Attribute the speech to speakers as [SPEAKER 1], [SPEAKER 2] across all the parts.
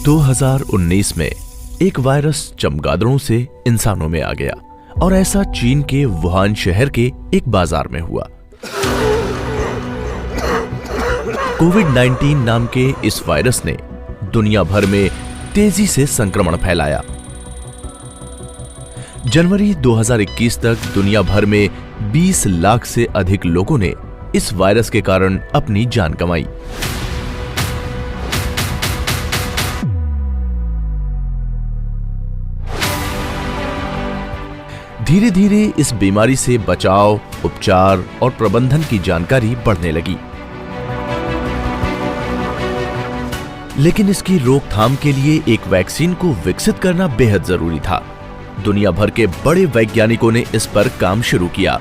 [SPEAKER 1] 2019 में एक वायरस चमगादड़ों से इंसानों में आ गया और ऐसा चीन के वुहान शहर के एक बाजार में हुआ। कोविड-19 नाम के इस वायरस ने दुनिया भर में तेजी से संक्रमण फैलाया। जनवरी 2021 तक दुनिया भर में 20 लाख से अधिक लोगों ने इस वायरस के कारण अपनी जान गंवाई। धीरे धीरे इस बीमारी से बचाव, उपचार और प्रबंधन की जानकारी बढ़ने लगी, लेकिन इसकी रोकथाम के लिए एक वैक्सीन को विकसित करना बेहद जरूरी था। दुनिया भर के बड़े वैज्ञानिकों ने इस पर काम शुरू किया।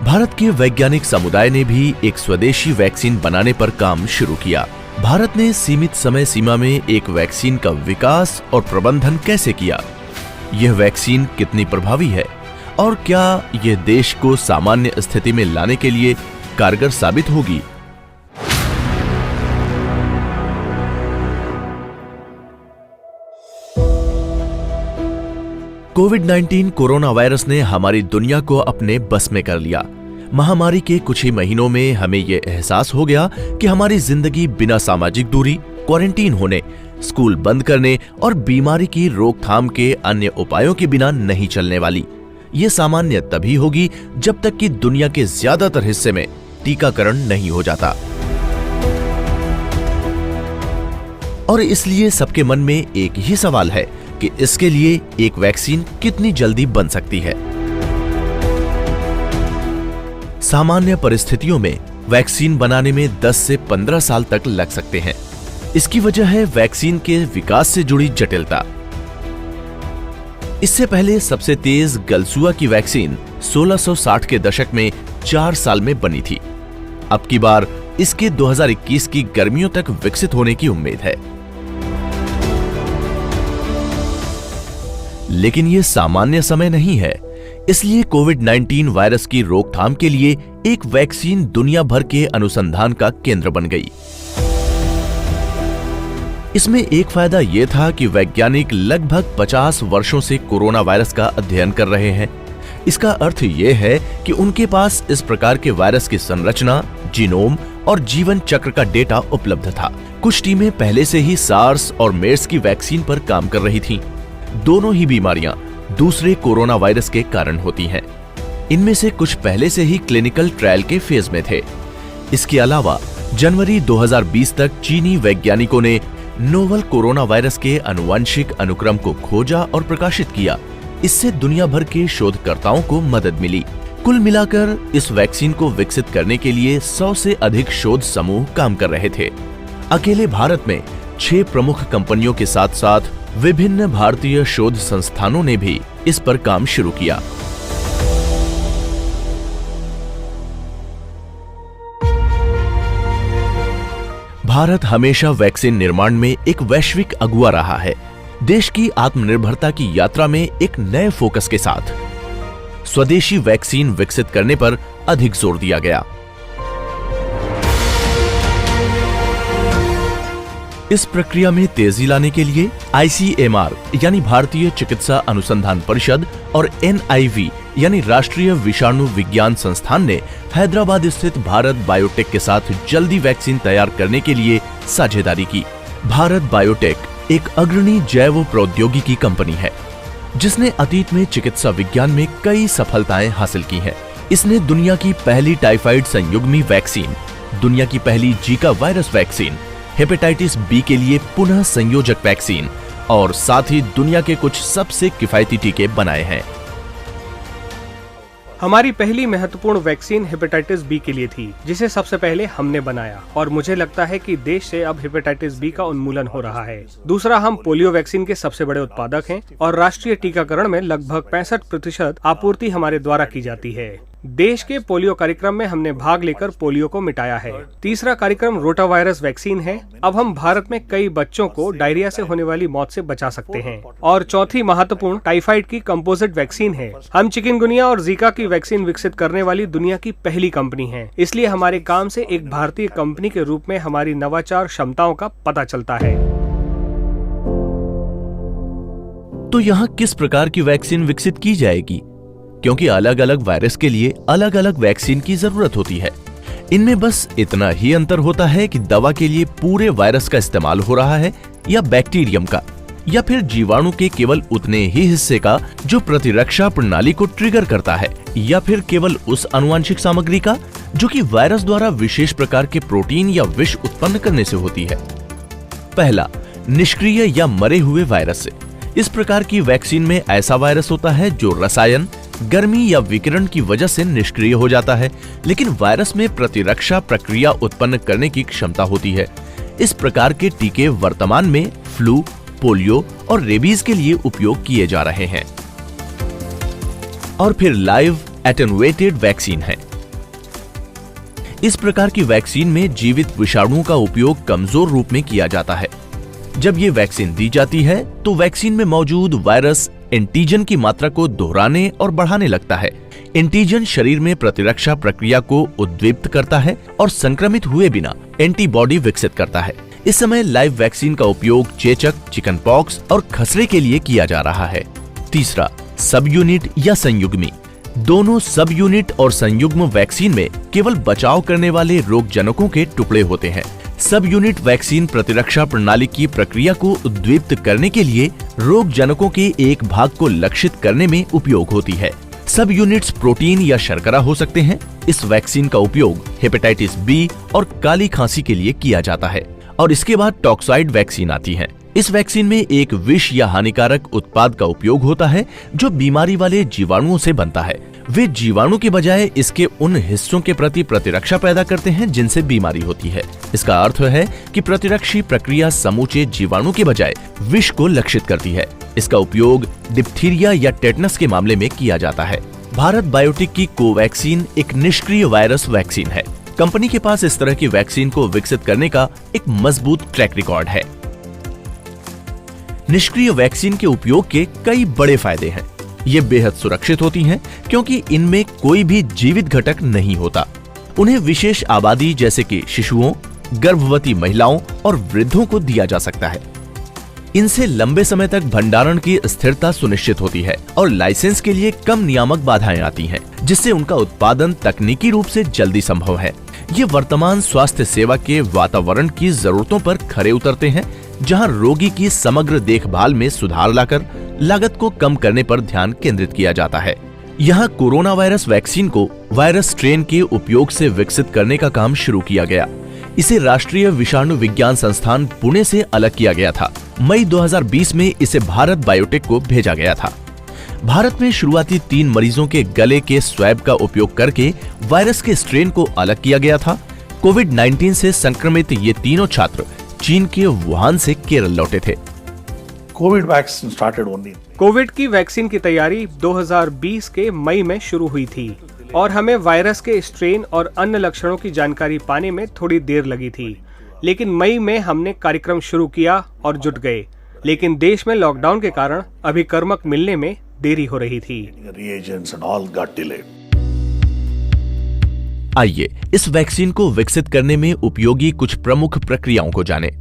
[SPEAKER 1] भारत के वैज्ञानिक समुदाय ने भी एक स्वदेशी वैक्सीन बनाने पर काम शुरू किया। भारत ने सीमित समय सीमा में एक वैक्सीन का विकास और प्रबंधन कैसे किया? यह वैक्सीन कितनी प्रभावी है और क्या यह देश को सामान्य स्थिति में लाने के लिए कारगर साबित होगी? कोविड-19 कोरोना वायरस ने हमारी दुनिया को अपने बस में कर लिया। महामारी के कुछ ही महीनों में हमें यह एहसास हो गया कि हमारी जिंदगी बिना सामाजिक दूरी, क्वारंटीन होने, स्कूल बंद करने और बीमारी की रोकथाम के अन्य उपायों के बिना नहीं चलने वाली। ये सामान्य तभी होगी जब तक कि दुनिया के ज्यादातर हिस्से में टीकाकरण नहीं हो जाता। और इसलिए सबके मन में एक ही सवाल है कि इसके लिए एक वैक्सीन कितनी जल्दी बन सकती है। सामान्य परिस्थितियों में वैक्सीन बनाने में 10 से 15 साल तक लग सकते हैं। इसकी वजह है वैक्सीन के विकास से जुड़ी जटिलता। इससे पहले सबसे तेज गलसुआ की वैक्सीन 1660 के दशक में 4 साल में बनी थी। अब की बार इसके 2021 की गर्मियों तक विकसित होने की उम्मीद है। लेकिन यह सामान्य समय नहीं है, इसलिए कोविड-19 वायरस की रोकथाम के लिए एक वैक्सीन दुनिया भर के अनुसंधान का केंद्र बन गई। इसमें एक फायदा यह था कि वैज्ञानिक लगभग 50 वर्षों से कोरोना वायरस का अध्ययन कर रहे हैं। इसका अर्थ यह है कि उनके पास इस प्रकार के वायरस की संरचना, जीनोम और जीवन चक्र का डेटा उपलब्ध था। कुछ टीमें पहले से ही सार्स और मेर्स की वैक्सीन पर काम कर रही थीं। दोनों ही बीमारियां दूसरे कोरोना वायरस के कारण होती हैं। इनमें से कुछ पहले से ही क्लिनिकल ट्रायल के फेज में थे। इसके अलावा जनवरी 2020 तक चीनी वैज्ञानिकों ने नोवल कोरोना वायरस के आनुवंशिक अनुक्रम को खोजा और प्रकाशित किया। इससे दुनिया भर के शोधकर्ताओं को मदद मिली। कुल मिलाकर इस वैक्सीन को विकसित करने के लिए 100 से अधिक शोध समूह काम कर रहे थे। अकेले भारत में 6 प्रमुख कंपनियों के साथ साथ विभिन्न भारतीय शोध संस्थानों ने भी इस पर काम शुरू किया। भारत हमेशा वैक्सीन निर्माण में एक वैश्विक अगुवा रहा है। देश की आत्मनिर्भरता की यात्रा में एक नए फोकस के साथ स्वदेशी वैक्सीन विकसित करने पर अधिक जोर दिया गया। इस प्रक्रिया में तेजी लाने के लिए ICMR यानी भारतीय चिकित्सा अनुसंधान परिषद और NIV यानी राष्ट्रीय विषाणु विज्ञान संस्थान ने हैदराबाद स्थित भारत बायोटेक के साथ जल्दी वैक्सीन तैयार करने के लिए साझेदारी की। भारत बायोटेक एक अग्रणी जैव प्रौद्योगिकी कंपनी है, जिसने अतीत में चिकित्सा विज्ञान में कई सफलताएं हासिल की हैं। इसने दुनिया की पहली टाइफाइड संयुग्मी वैक्सीन, दुनिया की पहली Zika virus vaccine, hepatitis B के लिए पुनः संयोजक वैक्सीन और साथ ही दुनिया के कुछ सबसे किफायती टीके बनाए हैं।
[SPEAKER 2] हमारी पहली महत्वपूर्ण वैक्सीन हेपेटाइटिस बी के लिए थी, जिसे सबसे पहले हमने बनाया और मुझे लगता है कि देश से अब हेपेटाइटिस बी का उन्मूलन हो रहा है। दूसरा, हम पोलियो वैक्सीन के सबसे बड़े उत्पादक हैं और राष्ट्रीय टीकाकरण में लगभग 65% आपूर्ति हमारे द्वारा की जाती है। देश के पोलियो कार्यक्रम में हमने भाग लेकर पोलियो को मिटाया है। तीसरा कार्यक्रम रोटावायरस वैक्सीन है। अब हम भारत में कई बच्चों को डायरिया से होने वाली मौत से बचा सकते हैं। और चौथी महत्वपूर्ण टाइफाइड की कंपोजिट वैक्सीन है। हम चिकनगुनिया और जीका की वैक्सीन विकसित करने वाली दुनिया की पहली कंपनी है। इसलिए हमारे काम से एक भारतीय कंपनी के रूप में हमारी नवाचार क्षमताओं का पता चलता है।
[SPEAKER 1] तो यहाँ किस प्रकार की वैक्सीन विकसित की जाएगी? क्योंकि अलग अलग वायरस के लिए अलग अलग वैक्सीन की जरूरत होती है। इनमें बस इतना ही अंतर होता है कि दवा के लिए पूरे वायरस का इस्तेमाल हो रहा है या बैक्टीरियम का, या फिर जीवाणु के केवल उतने ही हिस्से का जो प्रतिरक्षा प्रणाली को ट्रिगर करता है, या फिर केवल उस आनुवंशिक सामग्री का जो कि वायरस द्वारा विशेष प्रकार के प्रोटीन या विष उत्पन्न करने से होती है। पहला, निष्क्रिय या मरे हुए वायरस से। इस प्रकार की वैक्सीन में ऐसा वायरस होता है जो रसायन, गर्मी या विकिरण की वजह से निष्क्रिय हो जाता है, लेकिन वायरस में प्रतिरक्षा प्रक्रिया उत्पन्न करने की क्षमता होती है। इस प्रकार के टीके वर्तमान में फ्लू, पोलियो और रेबीज के लिए उपयोग किए जा रहे हैं। और फिर लाइव एटेनुएटेड वैक्सीन है। इस प्रकार की वैक्सीन में जीवित विषाणुओं का उपयोग कमजोर रूप में किया जाता है। जब ये वैक्सीन दी जाती है तो वैक्सीन में मौजूद वायरस एंटीजन की मात्रा को दोहराने और बढ़ाने लगता है। एंटीजन शरीर में प्रतिरक्षा प्रक्रिया को उद्दीपित करता है और संक्रमित हुए बिना एंटीबॉडी विकसित करता है। इस समय लाइव वैक्सीन का उपयोग चेचक, चिकन पॉक्स और खसरे के लिए किया जा रहा है। तीसरा, सब यूनिट या संयुग्मी। दोनों सब यूनिट और संयुग्म वैक्सीन में केवल बचाव करने वाले रोगजनकों के टुकड़े होते हैं। सब यूनिट वैक्सीन प्रतिरक्षा प्रणाली की प्रक्रिया को उद्दीपित करने के लिए रोगजनकों के एक भाग को लक्षित करने में उपयोग होती है। सब यूनिट्स प्रोटीन या शर्करा हो सकते हैं। इस वैक्सीन का उपयोग हेपेटाइटिस बी और काली खांसी के लिए किया जाता है। और इसके बाद टॉक्साइड वैक्सीन आती है। इस वैक्सीन में एक विष या हानिकारक उत्पाद का उपयोग होता है जो बीमारी वाले जीवाणुओं से बनता है। वे जीवाणु के बजाय इसके उन हिस्सों के प्रति प्रतिरक्षा पैदा करते हैं जिनसे बीमारी होती है। इसका अर्थ है कि प्रतिरक्षी प्रक्रिया समूचे जीवाणु के बजाय विष को लक्षित करती है। इसका उपयोग डिप्थीरिया या टेटनस के मामले में किया जाता है। भारत बायोटेक की कोवैक्सीन एक निष्क्रिय वायरस वैक्सीन है। कंपनी के पास इस तरह की वैक्सीन को विकसित करने का एक मजबूत ट्रैक रिकॉर्ड है। निष्क्रिय वैक्सीन के उपयोग के कई बड़े फायदे हैं। ये बेहद सुरक्षित होती हैं क्योंकि इनमें कोई भी जीवित घटक नहीं होता। उन्हें विशेष आबादी जैसे कि शिशुओं, गर्भवती महिलाओं और वृद्धों को दिया जा सकता है। इनसे लंबे समय तक भंडारण की स्थिरता सुनिश्चित होती है और लाइसेंस के लिए कम नियामक बाधाएं आती हैं, जिससे उनका उत्पादन तकनीकी रूप से जल्दी संभव है। ये वर्तमान स्वास्थ्य सेवा के वातावरण की जरूरतों पर खरे उतरते हैं, जहां रोगी की समग्र देखभाल में सुधार लाकर लागत को कम करने पर ध्यान केंद्रित किया जाता है। यहाँ कोरोना वायरस वैक्सीन को वायरस स्ट्रेन के उपयोग से विकसित करने का काम शुरू किया गया। इसे राष्ट्रीय विषाणु विज्ञान संस्थान पुणे से अलग किया गया था। मई 2020 में इसे भारत बायोटेक को भेजा गया था। भारत में शुरुआती 3 मरीजों के गले के स्वैब का उपयोग करके वायरस के स्ट्रेन को अलग किया गया था। कोविड-19 से संक्रमित ये तीनों छात्र चीन के वुहान से केरल लौटे थे।
[SPEAKER 2] कोविड की वैक्सीन की तैयारी 2020 के मई में शुरू हुई थी और हमें वायरस के स्ट्रेन और अन्य लक्षणों की जानकारी पाने में थोड़ी देर लगी थी, लेकिन मई में हमने कार्यक्रम शुरू किया और जुट गए। लेकिन देश में लॉकडाउन के कारण अभिकर्मक मिलने में देरी हो रही थी।
[SPEAKER 1] आइए इस वैक्सीन को विकसित करने में उपयोगी कुछ प्रमुख प्रक्रियाओं को जानें।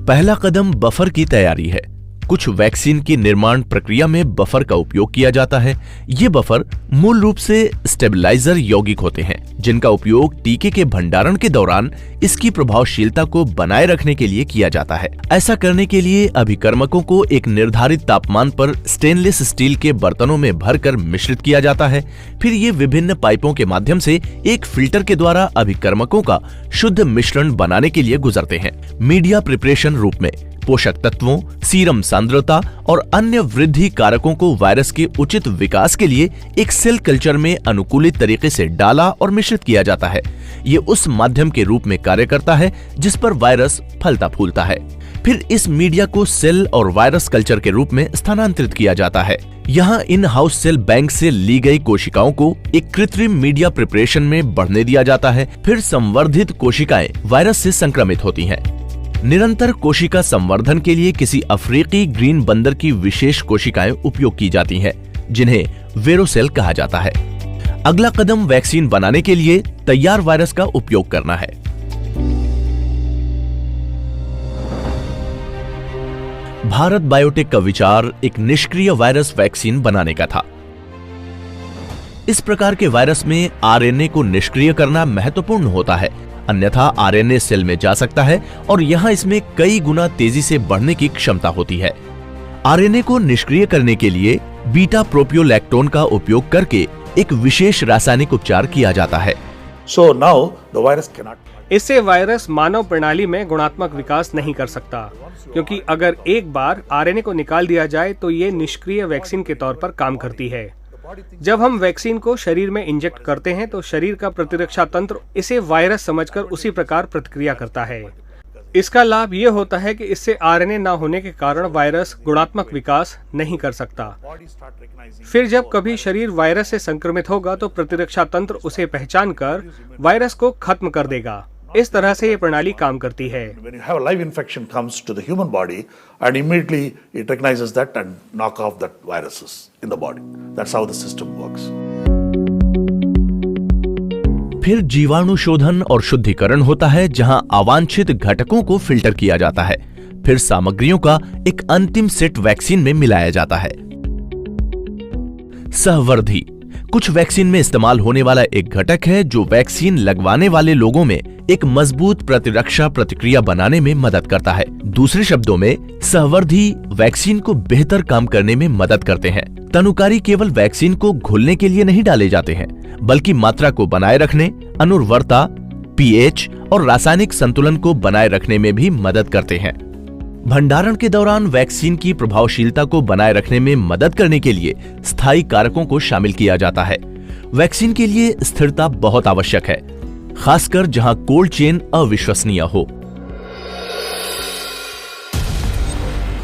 [SPEAKER 1] पहला कदम बफर की तैयारी है। कुछ वैक्सीन की निर्माण प्रक्रिया में बफर का उपयोग किया जाता है। ये बफर मूल रूप से स्टेबलाइजर यौगिक होते हैं, जिनका उपयोग टीके के भंडारण के दौरान इसकी प्रभावशीलता को बनाए रखने के लिए किया जाता है। ऐसा करने के लिए अभिकर्मकों को एक निर्धारित तापमान पर स्टेनलेस स्टील के बर्तनों में भरकर मिश्रित किया जाता है। फिर ये विभिन्न पाइपों के माध्यम से एक फिल्टर के द्वारा अभिकर्मकों का शुद्ध मिश्रण बनाने के लिए गुजरते हैं। मीडिया प्रिपरेशन रूप में पोषक तत्वों, सीरम सांद्रता और अन्य वृद्धि कारकों को वायरस के उचित विकास के लिए एक सेल कल्चर में अनुकूलित तरीके से डाला और मिश्रित किया जाता है। ये उस माध्यम के रूप में कार्य करता है जिस पर वायरस फलता फूलता है। फिर इस मीडिया को सेल और वायरस कल्चर के रूप में स्थानांतरित किया जाता है। यहाँ इन हाउस सेल बैंक से ली गई कोशिकाओं को एक कृत्रिम मीडिया प्रिपरेशन में बढ़ने दिया जाता है। फिर संवर्धित कोशिकाएं वायरस से संक्रमित होती हैं। निरंतर कोशिका संवर्धन के लिए किसी अफ्रीकी ग्रीन बंदर की विशेष कोशिकाएं उपयोग की जाती हैं, जिन्हें वेरोसेल कहा जाता है। अगला कदम वैक्सीन बनाने के लिए तैयार वायरस का उपयोग करना है। भारत बायोटेक का विचार एक निष्क्रिय वायरस वैक्सीन बनाने का था। इस प्रकार के वायरस में आरएनए को निष्क्रिय करना महत्वपूर्ण होता है, अन्यथा आरएनए सेल में जा सकता है और यहाँ इसमें कई गुना तेजी से बढ़ने की क्षमता होती है। आरएनए को निष्क्रिय करने के लिए बीटा प्रोपियोलैक्टोन का उपयोग करके एक विशेष रासायनिक उपचार किया जाता है।
[SPEAKER 3] So now the virus cannot.
[SPEAKER 2] इससे वायरस मानव प्रणाली में गुणात्मक विकास नहीं कर सकता, क्योंकि अगर एक बार आरएनए को निकाल दिया जाए तो ये निष्क्रिय वैक्सीन के तौर पर काम करती है। जब हम वैक्सीन को शरीर में इंजेक्ट करते हैं तो शरीर का प्रतिरक्षा तंत्र इसे वायरस समझकर उसी प्रकार प्रतिक्रिया करता है। इसका लाभ ये होता है कि इससे आरएनए न होने के कारण वायरस गुणात्मक विकास नहीं कर सकता। फिर जब कभी शरीर वायरस से संक्रमित होगा तो प्रतिरक्षा तंत्र उसे पहचान कर वायरस को खत्म कर देगा। इस तरह से ये प्रणाली काम करती है।
[SPEAKER 3] When you have a live infection comes to the human body and immediately it recognizes that and knock off that viruses in the body. That's how the system works.
[SPEAKER 1] फिर जीवाणु शोधन और शुद्धिकरण होता है, जहां अवांछित घटकों को फिल्टर किया जाता है। फिर सामग्रियों का एक अंतिम सेट वैक्सीन में मिलाया जाता है। सहवर्धी कुछ वैक्सीन में इस्तेमाल होने वाला एक घटक है जो वैक्सीन लगवाने वाले लोगों में एक मजबूत प्रतिरक्षा प्रतिक्रिया बनाने में मदद करता है। दूसरे शब्दों में सहवर्धी वैक्सीन को बेहतर काम करने में मदद करते हैं। तनुकारी केवल वैक्सीन को घुलने के लिए नहीं डाले जाते हैं, बल्कि मात्रा को बनाए रखने, अनुर्वरता, पीएच और रासायनिक संतुलन को बनाए रखने में भी मदद करते हैं। भंडारण के दौरान वैक्सीन की प्रभावशीलता को बनाए रखने में मदद करने के लिए स्थायी कारकों को शामिल किया जाता है। वैक्सीन के लिए स्थिरता बहुत आवश्यक है, खासकर जहां कोल्ड चेन अविश्वसनीय हो।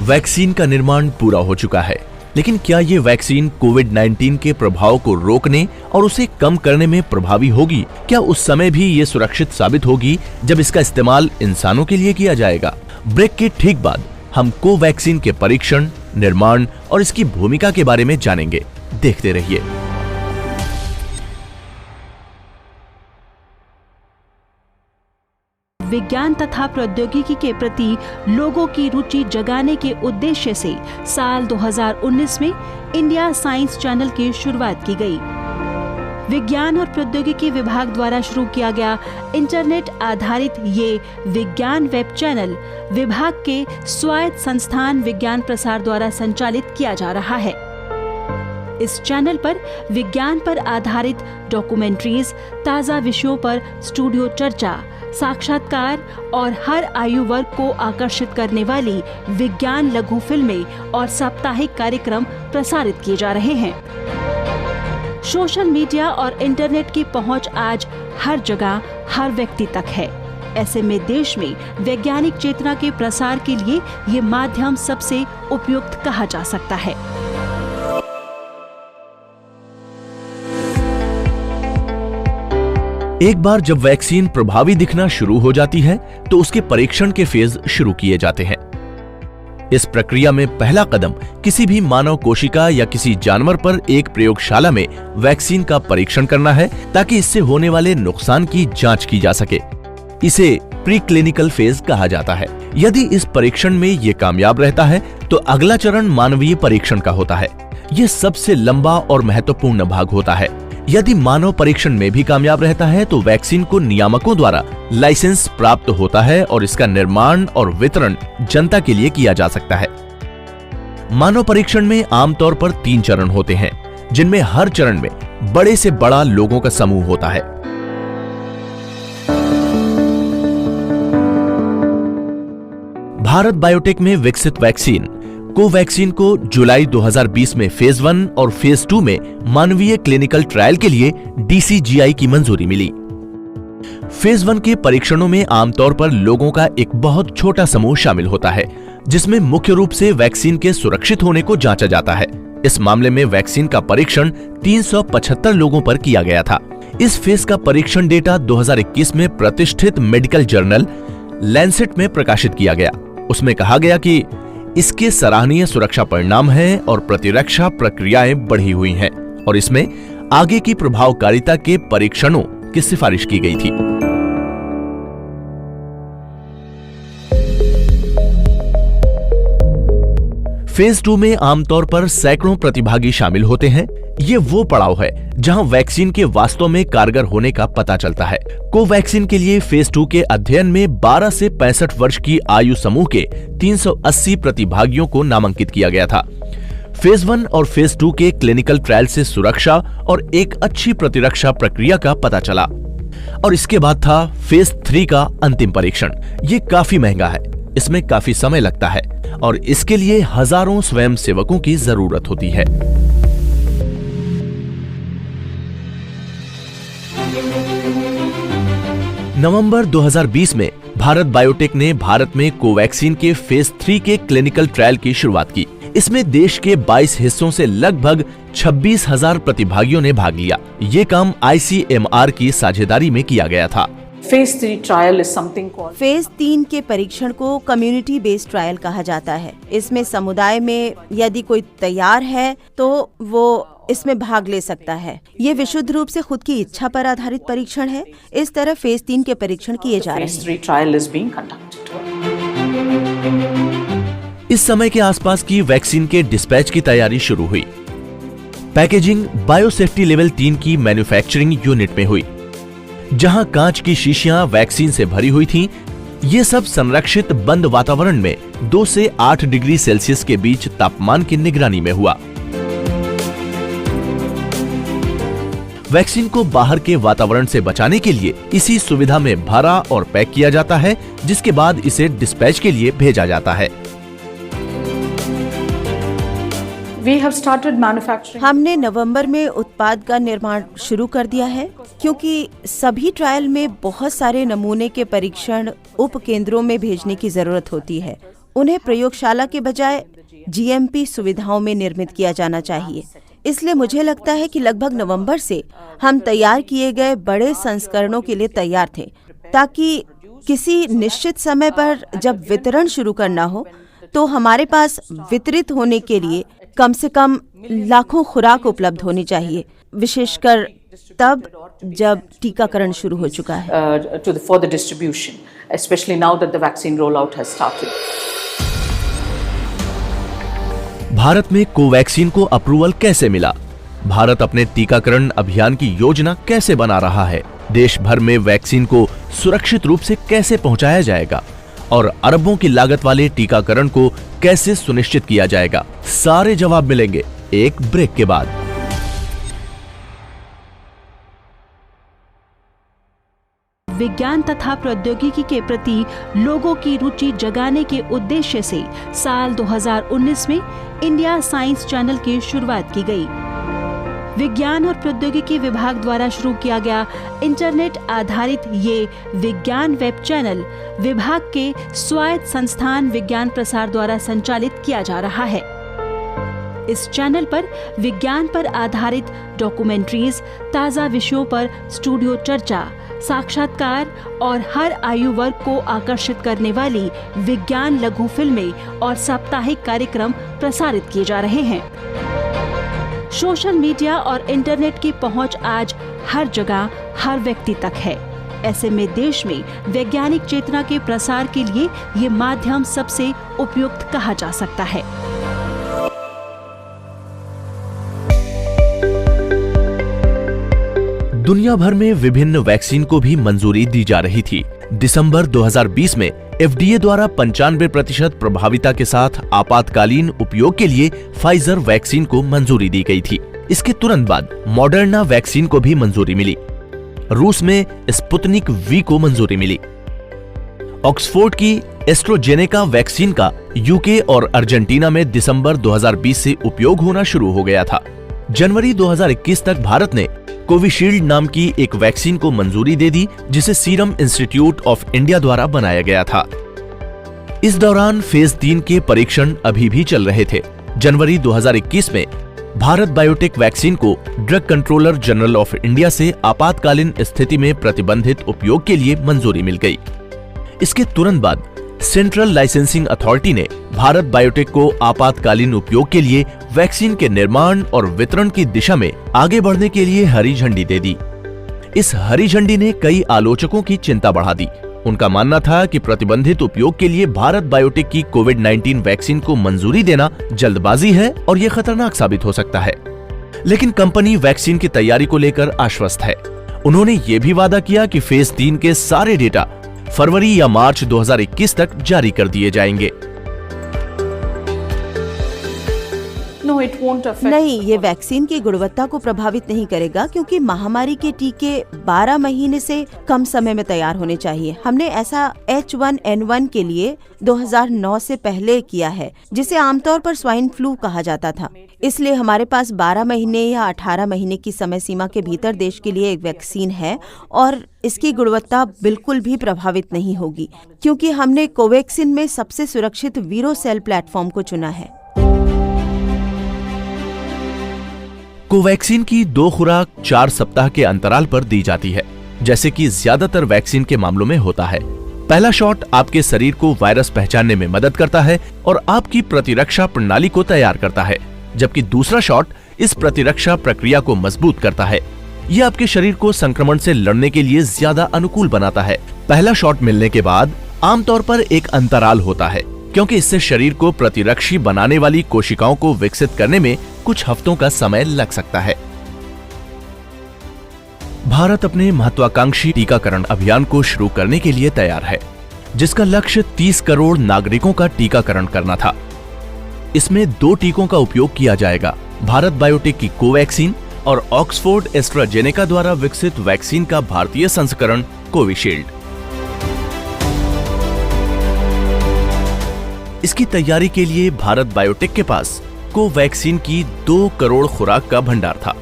[SPEAKER 1] वैक्सीन का निर्माण पूरा हो चुका है, लेकिन क्या ये वैक्सीन कोविड-19 के प्रभाव को रोकने और उसे कम करने में प्रभावी होगी? क्या उस समय भी ये सुरक्षित साबित होगी जब इसका इस्तेमाल इंसानों के लिए किया जाएगा? ब्रेक के ठीक बाद हम कोवैक्सीन के परीक्षण, निर्माण और इसकी भूमिका के बारे में जानेंगे। देखते रहिए।
[SPEAKER 4] विज्ञान तथा प्रौद्योगिकी के प्रति लोगों की रुचि जगाने के उद्देश्य से साल 2019 में इंडिया साइंस चैनल की शुरुआत की गई। विज्ञान और प्रौद्योगिकी विभाग द्वारा शुरू किया गया इंटरनेट आधारित ये विज्ञान वेब चैनल विभाग के स्वायत्त संस्थान विज्ञान प्रसार द्वारा संचालित किया जा रहा है। इस चैनल पर विज्ञान पर आधारित डॉक्यूमेंट्रीज, ताजा विषयों पर स्टूडियो चर्चा, साक्षात्कार और हर आयु वर्ग को आकर्षित करने वाली विज्ञान लघु फिल्में और साप्ताहिक कार्यक्रम प्रसारित किए जा रहे हैं। सोशल मीडिया और इंटरनेट की पहुंच आज हर जगह, हर व्यक्ति तक है। ऐसे में देश में वैज्ञानिक चेतना के प्रसार के लिए ये माध्यम सबसे उपयुक्त कहा जा सकता है।
[SPEAKER 1] एक बार जब वैक्सीन प्रभावी दिखना शुरू हो जाती है तो उसके परीक्षण के फेज शुरू किए जाते हैं। इस प्रक्रिया में पहला कदम किसी भी मानव कोशिका या किसी जानवर पर एक प्रयोगशाला में वैक्सीन का परीक्षण करना है, ताकि इससे होने वाले नुकसान की जांच की जा सके। इसे प्री क्लिनिकल फेज कहा जाता है। यदि इस परीक्षण में ये कामयाब रहता है तो अगला चरण मानवीय परीक्षण का होता है। ये सबसे लंबा और महत्वपूर्ण भाग होता है। यदि मानव परीक्षण में भी कामयाब रहता है तो वैक्सीन को नियामकों द्वारा लाइसेंस प्राप्त होता है और इसका निर्माण और वितरण जनता के लिए किया जा सकता है। मानव परीक्षण में आमतौर पर 3 चरण होते हैं, जिनमें हर चरण में बड़े से बड़ा लोगों का समूह होता है। भारत बायोटेक में विकसित वैक्सीन कोवैक्सीन को जुलाई 2020 में फेज 1 और फेज 2 में मानवीय क्लिनिकल ट्रायल के लिए DCGI की मंजूरी मिली। फेज 1 के परीक्षणों में आमतौर पर लोगों का एक बहुत छोटा समूह शामिल होता है, जिसमें मुख्य रूप से वैक्सीन के सुरक्षित होने को जांचा जाता है। इस मामले में वैक्सीन का परीक्षण 375 लोगों पर किया गया था। इस फेज का परीक्षण डेटा 2021 में प्रतिष्ठित मेडिकल जर्नल लैंसेट में प्रकाशित किया गया। उसमें कहा गया कि इसके सराहनीय सुरक्षा परिणाम हैं और प्रतिरक्षा प्रक्रियाएं बढ़ी हुई हैं और इसमें आगे की प्रभावकारिता के परीक्षणों की सिफारिश की गई थी। फेज 2 में आमतौर पर सैकड़ों प्रतिभागी शामिल होते हैं। ये वो पड़ाव है जहां वैक्सीन के वास्तव में कारगर होने का पता चलता है। कोवैक्सीन के लिए फेज 2 के अध्ययन में 12 से 65 वर्ष की आयु समूह के 380 प्रतिभागियों को नामांकित किया गया था। फेज 1 और फेज 2 के क्लिनिकल ट्रायल से सुरक्षा और एक अच्छी प्रतिरक्षा प्रक्रिया का पता चला और इसके बाद था फेज 3 का अंतिम परीक्षण। ये काफी महंगा है, इसमें काफी समय लगता है और इसके लिए हजारों स्वयंसेवकों की जरूरत होती है। नवंबर 2020 में भारत बायोटेक ने भारत में कोवैक्सीन के फेज 3 के क्लिनिकल ट्रायल की शुरुआत की। इसमें देश के 22 हिस्सों से लगभग 26,000 प्रतिभागियों ने भाग लिया। ये काम ICMR की साझेदारी में किया गया था।
[SPEAKER 5] Phase 3 trial is something called
[SPEAKER 6] phase 3 के परीक्षण को कम्युनिटी बेस्ड ट्रायल कहा जाता है। इसमें समुदाय में यदि कोई तैयार है तो वो इसमें भाग ले सकता है। ये विशुद्ध रूप से खुद की इच्छा पर आधारित परीक्षण है। इस तरह फेज 3 के परीक्षण किए जा रहे हैं।
[SPEAKER 5] Phase 3 trial is being conducted.
[SPEAKER 1] इस समय के आसपास की वैक्सीन के डिस्पैच की तैयारी शुरू हुई। पैकेजिंग बायोसेफ्टी लेवल 3 की मैन्युफैक्चरिंग यूनिट में हुई, जहां कांच की शीशियां वैक्सीन से भरी हुई थीं। ये सब संरक्षित बंद वातावरण में 2 से 8 डिग्री सेल्सियस के बीच तापमान की निगरानी में हुआ। वैक्सीन को बाहर के वातावरण से बचाने के लिए इसी सुविधा में भरा और पैक किया जाता है, जिसके बाद इसे डिस्पैच के लिए भेजा जाता है।
[SPEAKER 5] We have started manufacturing.
[SPEAKER 6] हमने नवंबर में उत्पाद का निर्माण शुरू कर दिया है, क्योंकि सभी ट्रायल में बहुत सारे नमूने के परीक्षण उप केंद्रों में भेजने की जरूरत होती है। उन्हें प्रयोगशाला के बजाय GMP सुविधाओं में निर्मित किया जाना चाहिए। इसलिए मुझे लगता है कि लगभग नवंबर से हम तैयार किए गए बड़े संस्करणों के लिए तैयार थे, ताकि किसी निश्चित समय पर जब वितरण शुरू करना हो तो हमारे पास वितरित होने के लिए कम से कम लाखों खुराक उपलब्ध होनी चाहिए, विशेषकर तब जब टीकाकरण शुरू हो चुका है।
[SPEAKER 5] For the distribution, especially now that the vaccine rollout has started.
[SPEAKER 1] Bharat में कोवैक्सीन को अप्रूवल कैसे मिला? भारत अपने टीकाकरण अभियान की योजना कैसे बना रहा है? देश भर में वैक्सीन को सुरक्षित रूप से कैसे पहुंचाया जाएगा और अरबों की लागत वाले टीकाकरण को कैसे सुनिश्चित किया जाएगा? सारे जवाब मिलेंगे एक ब्रेक के बाद।
[SPEAKER 4] विज्ञान तथा प्रौद्योगिकी के प्रति लोगों की रुचि जगाने के उद्देश्य से साल 2019 में इंडिया साइंस चैनल की शुरुआत की गई। विज्ञान और प्रौद्योगिकी विभाग द्वारा शुरू किया गया इंटरनेट आधारित ये विज्ञान वेब चैनल विभाग के स्वायत्त संस्थान विज्ञान प्रसार द्वारा संचालित किया जा रहा है। इस चैनल पर विज्ञान पर आधारित डॉक्यूमेंट्रीज, ताज़ा विषयों पर स्टूडियो चर्चा, साक्षात्कार और हर आयु वर्ग को आकर्षित करने वाली विज्ञान लघु फिल्में और साप्ताहिक कार्यक्रम प्रसारित किए जा रहे हैं। सोशल मीडिया और इंटरनेट की पहुंच आज हर जगह हर व्यक्ति तक है। ऐसे में देश में वैज्ञानिक चेतना के प्रसार के लिए ये माध्यम सबसे उपयुक्त कहा जा सकता है।
[SPEAKER 1] दुनिया भर में विभिन्न वैक्सीन को भी मंजूरी दी जा रही थी। दिसंबर 2020 में FDA द्वारा 95% प्रभाविता के साथ आपातकालीन उपयोग के लिए फाइजर वैक्सीन को मंजूरी दी गई थी। इसके तुरंत बाद मॉडर्ना वैक्सीन को भी मंजूरी मिली। रूस में स्पुतनिक V को मंजूरी मिली। ऑक्सफोर्ड की एस्ट्रोजेनेका वैक्सीन का UK और अर्जेंटीना में दिसंबर 2020 से उपयोग होना शुरू हो गया था। जनवरी 2021 तक भारत ने कोविशील्ड नाम की एक वैक्सीन को मंजूरी दे दी, जिसे सीरम इंस्टीट्यूट ऑफ इंडिया द्वारा बनाया गया था। इस दौरान फेज 3 के परीक्षण अभी भी चल रहे थे। जनवरी 2021 में भारत बायोटेक वैक्सीन को drug controller general of India से आपातकालीन स्थिति में प्रतिबंधित उपयोग के लिए मंजूरी मिल गई। इसके तुरंत बाद सेंट्रल लाइसेंसिंग अथॉरिटी ने भारत बायोटेक को आपातकालीन उपयोग के लिए वैक्सीन के निर्माण और वितरण की दिशा में आगे बढ़ने के लिए हरी झंडी दे दी। इस हरी झंडी ने कई आलोचकों की चिंता बढ़ा दी। उनका मानना था कि प्रतिबंधित उपयोग के लिए भारत बायोटेक की कोविड-19 वैक्सीन को मंजूरी देना जल्दबाजी है और ये खतरनाक साबित हो सकता है। लेकिन कंपनी वैक्सीन की तैयारी को लेकर आश्वस्त है। उन्होंने ये भी वादा किया कि फेज 3 के सारे डेटा फरवरी या मार्च 2021 तक जारी कर दिए जाएंगे।
[SPEAKER 5] No, it won't affect.
[SPEAKER 6] नहीं, ये वैक्सीन की गुणवत्ता को प्रभावित नहीं करेगा क्योंकि महामारी के टीके 12 महीने से कम समय में तैयार होने चाहिए। हमने ऐसा H1N1 के लिए 2009 से पहले किया है, जिसे आमतौर पर स्वाइन फ्लू कहा जाता था। इसलिए हमारे पास 12 महीने या 18 महीने की समय सीमा के भीतर देश के लिए एक वैक्सीन है और इसकी गुणवत्ता बिल्कुल भी प्रभावित नहीं होगी क्योंकि हमने कोवैक्सीन में सबसे सुरक्षित वीरोसेल प्लेटफॉर्म को चुना है।
[SPEAKER 1] कोवैक्सीन की 2 खुराक 4 सप्ताह के अंतराल पर दी जाती है, जैसे कि ज्यादातर वैक्सीन के मामलों में होता है। पहला शॉट आपके शरीर को वायरस पहचानने में मदद करता है और आपकी प्रतिरक्षा प्रणाली को तैयार करता है, जबकि दूसरा शॉट इस प्रतिरक्षा प्रक्रिया को मजबूत करता है। ये आपके शरीर को संक्रमण से लड़ने के लिए ज्यादा अनुकूल बनाता है। पहला शॉट मिलने के बाद आमतौर पर एक अंतराल होता है, क्योंकि इससे शरीर को प्रतिरक्षी बनाने वाली कोशिकाओं को विकसित करने में कुछ हफ्तों का समय लग सकता है। भारत अपने महत्वाकांक्षी टीकाकरण अभियान को शुरू करने के लिए तैयार है, जिसका लक्ष्य 30 करोड़ नागरिकों का टीकाकरण करना था। इसमें 2 टीकों का उपयोग किया जाएगा, भारत बायोटेक की कोवैक्सीन और ऑक्सफोर्ड एस्ट्राजेनेका द्वारा विकसित वैक्सीन का भारतीय संस्करण कोविशील्ड। इसकी तैयारी के लिए भारत बायोटेक के पास कोवैक्सीन की 2 करोड़ खुराक का भंडार था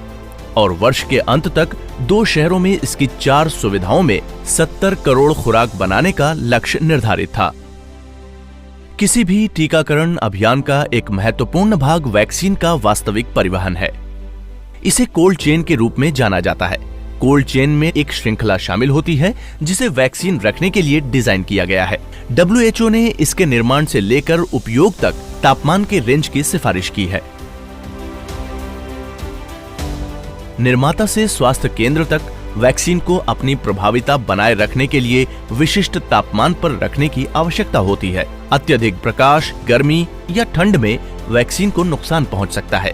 [SPEAKER 1] और वर्ष के अंत तक 2 शहरों में इसकी 4 सुविधाओं में 70 करोड़ खुराक बनाने का लक्ष्य निर्धारित था। किसी भी टीकाकरण अभियान का एक महत्वपूर्ण भाग वैक्सीन का वास्तविक परिवहन है। इसे कोल्ड चेन के रूप में जाना जाता है। कोल्ड चेन में एक श्रृंखला शामिल होती है जिसे वैक्सीन रखने के लिए डिजाइन किया गया है। WHO ने इसके निर्माण से लेकर उपयोग तक तापमान के रेंज की सिफारिश की है। निर्माता से स्वास्थ्य केंद्र तक वैक्सीन को अपनी प्रभाविता बनाए रखने के लिए विशिष्ट तापमान पर रखने की आवश्यकता होती है। अत्यधिक प्रकाश, गर्मी या ठंड में वैक्सीन को नुकसान पहुंच सकता है।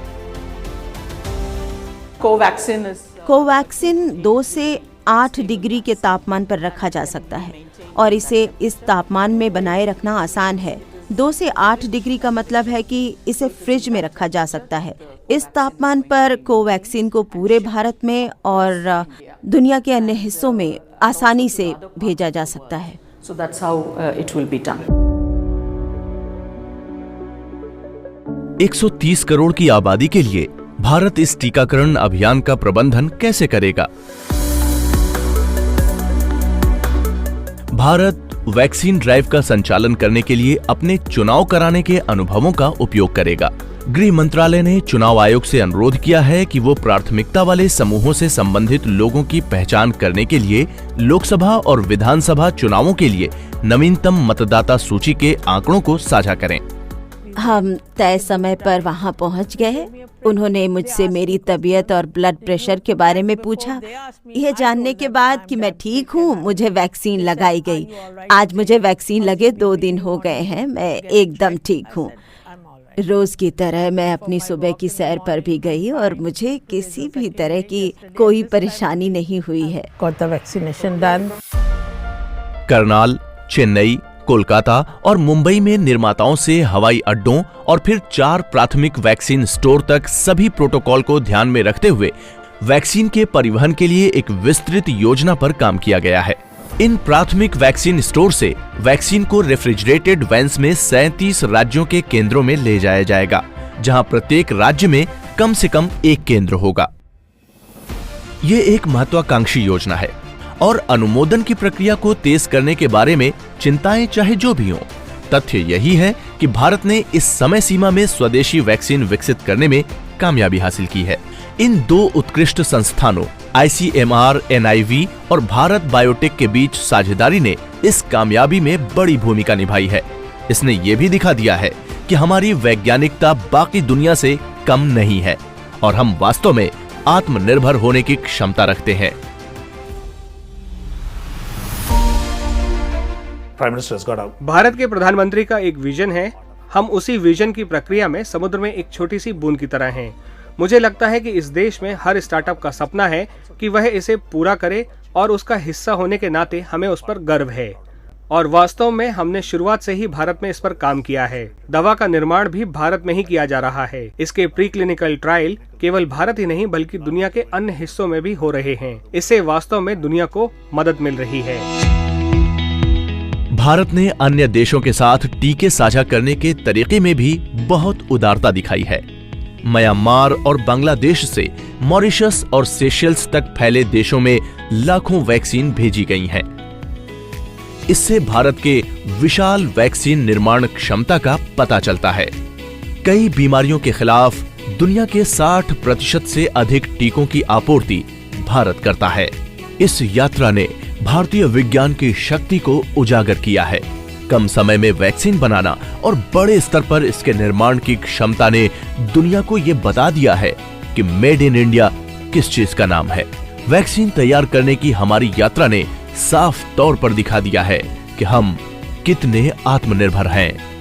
[SPEAKER 6] कोवैक्सीन 2 से 8 डिग्री के तापमान पर रखा जा सकता है और इसे इस तापमान में बनाए रखना आसान है। 2 से 8 डिग्री का मतलब है कि इसे फ्रिज में रखा जा सकता है। इस तापमान पर कोवैक्सीन को पूरे भारत में और दुनिया के अन्य हिस्सों में आसानी से भेजा जा सकता है।
[SPEAKER 5] So that's how it will be done.
[SPEAKER 1] 130 crore की आबादी के लिए भारत इस टीकाकरण अभियान का प्रबंधन कैसे करेगा? भारत वैक्सीन ड्राइव का संचालन करने के लिए अपने चुनाव कराने के अनुभवों का उपयोग करेगा। गृह मंत्रालय ने चुनाव आयोग से अनुरोध किया है कि वो प्राथमिकता वाले समूहों से संबंधित लोगों की पहचान करने के लिए लोकसभा और विधानसभा चुनावों के लिए नवीनतम मतदाता सूची के आंकड़ों को साझा करें।
[SPEAKER 6] हम तय समय पर वहां पहुंच गए। उन्होंने मुझसे मेरी तबीयत और ब्लड प्रेशर के बारे में पूछा। यह जानने के बाद कि मैं ठीक हूं, मुझे वैक्सीन लगाई गई। आज मुझे वैक्सीन लगे 2 दिन हो गए हैं। मैं एकदम ठीक हूं। रोज की तरह मैं अपनी सुबह की सैर पर भी गई और मुझे किसी भी तरह की कोई परेशानी नहीं हुई है।
[SPEAKER 1] करनाल, चेन्नई, कोलकाता और मुंबई में निर्माताओं से हवाई अड्डों और फिर 4 प्राथमिक वैक्सीन स्टोर तक सभी प्रोटोकॉल को ध्यान में रखते हुए वैक्सीन के परिवहन के लिए एक विस्तृत योजना पर काम किया गया है। इन प्राथमिक वैक्सीन स्टोर से वैक्सीन को रेफ्रिजरेटेड वैन्स में 37 राज्यों के केंद्रों में ले जाया जाएगा, जहां प्रत्येक राज्य में कम से कम 1 केंद्र होगा। ये एक महत्वाकांक्षी योजना है और अनुमोदन की प्रक्रिया को तेज करने के बारे में चिंताएं चाहे जो भी हों, तथ्य यही है कि भारत ने इस समय सीमा में स्वदेशी वैक्सीन विकसित करने में कामयाबी हासिल की है। इन 2 उत्कृष्ट संस्थानों ICMR, NIV और भारत बायोटेक के बीच साझेदारी ने इस कामयाबी में बड़ी भूमिका निभाई है। इसने ये भी दिखा दिया है कि हमारी वैज्ञानिकता बाकी दुनिया से कम नहीं है और हम वास्तव में आत्मनिर्भर होने की क्षमता रखते हैं।
[SPEAKER 3] Prime Minister has got a
[SPEAKER 2] Bharat के प्रधानमंत्री का एक विजन है। हम उसी विजन की प्रक्रिया में समुद्र में एक छोटी सी बूंद की तरह हैं। मुझे लगता है कि इस देश में हर स्टार्टअप का सपना है कि वह इसे पूरा करे और उसका हिस्सा होने के नाते हमें उस पर गर्व है। और वास्तव में हमने शुरुआत से ही भारत में इस पर काम किया है। दवा का निर्माण भी भारत में ही किया जा रहा है। इसके प्री क्लिनिकल ट्रायल केवल भारत ही नहीं बल्कि दुनिया के अन्य हिस्सों में भी हो रहे हैं। इससे वास्तव में दुनिया को मदद मिल रही है।
[SPEAKER 1] भारत ने अन्य देशों के साथ टीके साझा करने के तरीके में भी बहुत उदारता दिखाई है। म्यांमार और बांग्लादेश से मॉरिशस और सेशेल्स तक फैले देशों में लाखों वैक्सीन भेजी गई हैं। इससे भारत के विशाल वैक्सीन निर्माण क्षमता का पता चलता है। कई बीमारियों के खिलाफ दुनिया के 60% से अधिक टीकों की आपूर्ति भारत करता है। इस यात्रा ने भारतीय विज्ञान की शक्ति को उजागर किया है। कम समय में वैक्सीन बनाना और बड़े स्तर पर इसके निर्माण की क्षमता ने दुनिया को यह बता दिया है कि मेड इन इंडिया किस चीज का नाम है। वैक्सीन तैयार करने की हमारी यात्रा ने साफ तौर पर दिखा दिया है कि हम कितने आत्मनिर्भर हैं।